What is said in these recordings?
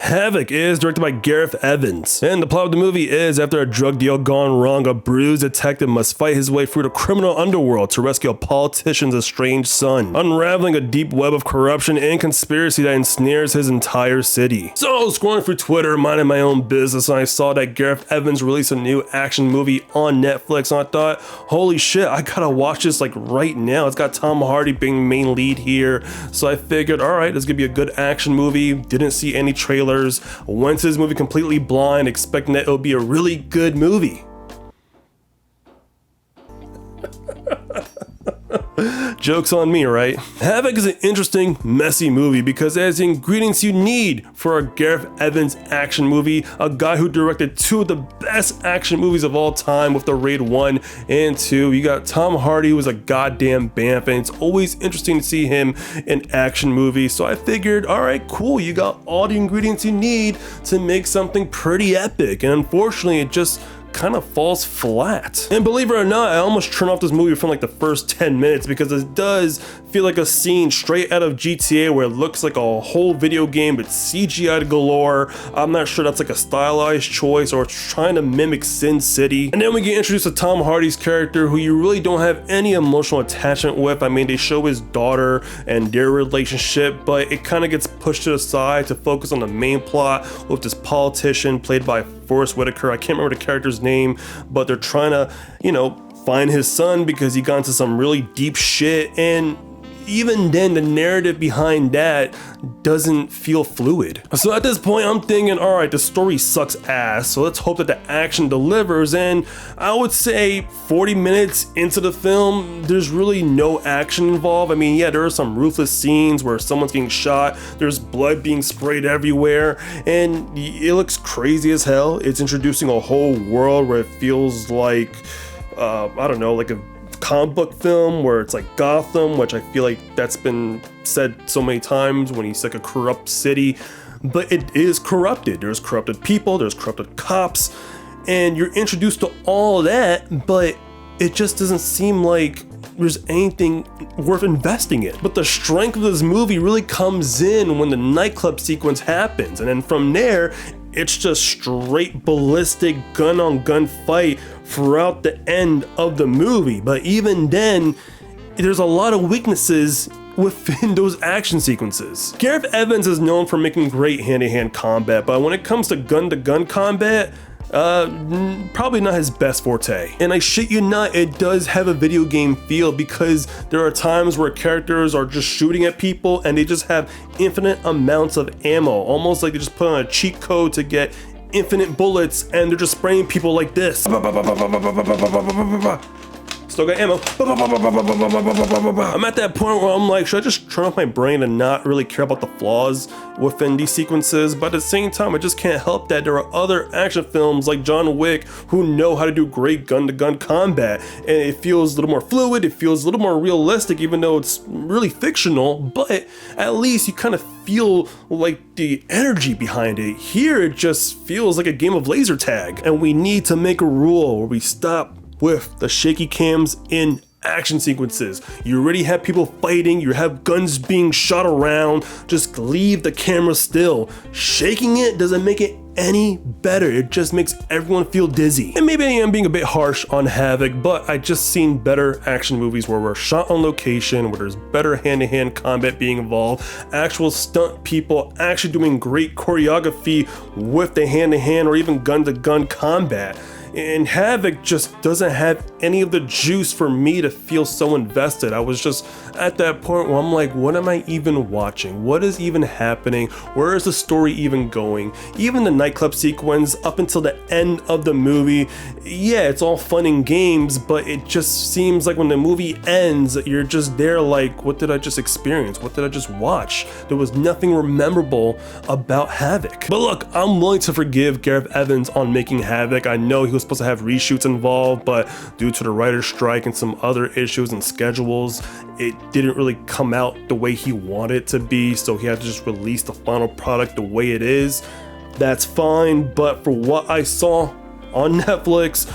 Havoc is directed by Gareth Evans, and the plot of the movie is after a drug deal gone wrong, a bruised detective must fight his way through the criminal underworld to rescue a politician's estranged son, unraveling a deep web of corruption and conspiracy that ensnares his entire city. So I was scrolling through Twitter, minding my own business, and I saw that Gareth Evans released a new action movie on Netflix, and I thought, holy shit, I gotta watch this like right now. It's got Tom Hardy being the main lead here, so I figured, alright, this is gonna be a good action movie. Didn't see any trailers. Went to this movie completely blind, expecting that it would be a really good movie. Joke's on me, right? Havoc is an interesting, messy movie because it has the ingredients you need for a Gareth Evans action movie, a guy who directed two of the best action movies of all time with the Raid 1 and 2. You got Tom Hardy, who was a goddamn bamf, and it's always interesting to see him in action movies. So I figured, alright, cool, you got all the ingredients you need to make something pretty epic, and unfortunately it just kind of falls flat. And believe it or not, I almost turned off this movie from like the first 10 minutes because it does feel like a scene straight out of GTA where it looks like a whole video game but CGI galore. I'm not sure that's like a stylized choice or it's trying to mimic Sin City. And then we get introduced to Tom Hardy's character, who you really don't have any emotional attachment with. I mean, they show his daughter and their relationship, but it kind of gets pushed to the side to focus on the main plot with this politician played by Forrest Whitaker. I can't remember the character's name, but they're trying to, find his son because he got into some really deep shit, and even then the narrative behind that doesn't feel fluid. So at this point I'm thinking, alright, the story sucks ass, so let's hope that the action delivers. And I would say 40 minutes into the film, there's really no action involved. I mean, yeah, there are some ruthless scenes where someone's getting shot, there's blood being sprayed everywhere, and it looks crazy as hell. It's introducing a whole world where it feels like, I don't know, like a comic book film where it's like Gotham, which I feel like that's been said so many times when he's like a corrupt city, but it is corrupted. There's corrupted people, there's corrupted cops, and you're introduced to all that, but it just doesn't seem like there's anything worth investing in. But the strength of this movie really comes in when the nightclub sequence happens, and then from there it's just straight ballistic gun-on-gun fight throughout the end of the movie. But even then, there's a lot of weaknesses within those action sequences. Gareth Evans is known for making great hand-to-hand combat, but when it comes to gun-to-gun combat, probably not his best forte. And I shit you not, it does have a video game feel because there are times where characters are just shooting at people and they just have infinite amounts of ammo, almost like they just put on a cheat code to get infinite bullets and they're just spraying people like this. Still got ammo. I'm at that point where I'm like, should I just turn off my brain and not really care about the flaws within these sequences? But at the same time, I just can't help that there are other action films like John Wick who know how to do great gun-to-gun combat, and it feels a little more fluid, it feels a little more realistic, even though it's really fictional, but at least you kind of feel like the energy behind it. Here, it just feels like a game of laser tag, and we need to make a rule where we stop with the shaky cams in action sequences. You already have people fighting, you have guns being shot around, just leave the camera still. Shaking it doesn't make it any better, it just makes everyone feel dizzy. And maybe I am being a bit harsh on Havoc, but I just seen better action movies where we're shot on location, where there's better hand-to-hand combat being involved, actual stunt people actually doing great choreography with the hand-to-hand or even gun-to-gun combat. And Havoc just doesn't have any of the juice for me to feel so invested. I was just at that point where I'm like, what am I even watching? What is even happening? Where is the story even going? Even the nightclub sequence up until the end of the movie, yeah, it's all fun and games, but it just seems like when the movie ends, you're just there like, what did I just experience? What did I just watch? There was nothing memorable about Havoc. But look, I'm willing to forgive Gareth Evans on making Havoc. I know he was supposed to have reshoots involved, but due to the writer's strike and some other issues and schedules, it didn't really come out the way he wanted it to be, so he had to just release the final product the way it is. That's fine, but for what I saw on Netflix,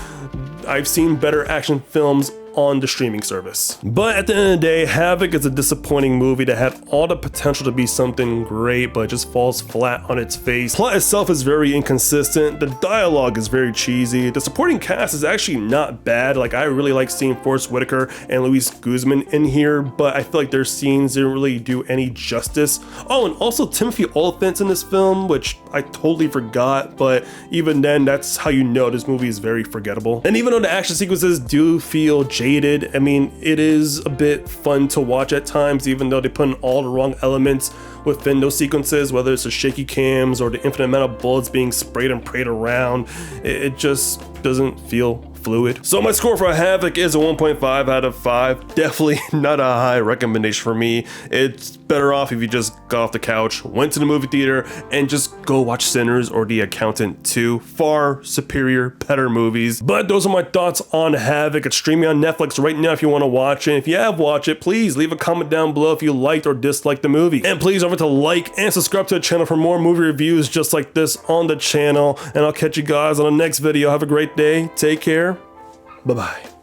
I've seen better action films on the streaming service. But at the end of the day, Havoc is a disappointing movie that had all the potential to be something great, but it just falls flat on its face. Plot itself is very inconsistent, the dialogue is very cheesy, the supporting cast is actually not bad. Like, I really like seeing Forrest Whitaker and Luis Guzman in here, but I feel like their scenes didn't really do any justice. Oh, and also Timothy Olyphant's in this film, which I totally forgot, but even then, that's how you know this movie is very forgettable. And even though the action sequences do feel jaded, I mean, it is a bit fun to watch at times, even though they put in all the wrong elements within those sequences, whether it's the shaky cams or the infinite amount of bullets being sprayed and prayed around. It just doesn't feel fluid. So my score for Havoc is a 1.5 out of 5. Definitely not a high recommendation for me. It's better off if you just got off the couch, went to the movie theater, and just go watch Sinners or The Accountant 2. Far superior, better movies. But those are my thoughts on Havoc. It's streaming on Netflix right now if you want to watch it. If you have watched it, please leave a comment down below if you liked or disliked the movie. And please don't forget to like and subscribe to the channel for more movie reviews just like this on the channel. And I'll catch you guys on the next video. Have a great day. Take care. Bye-bye.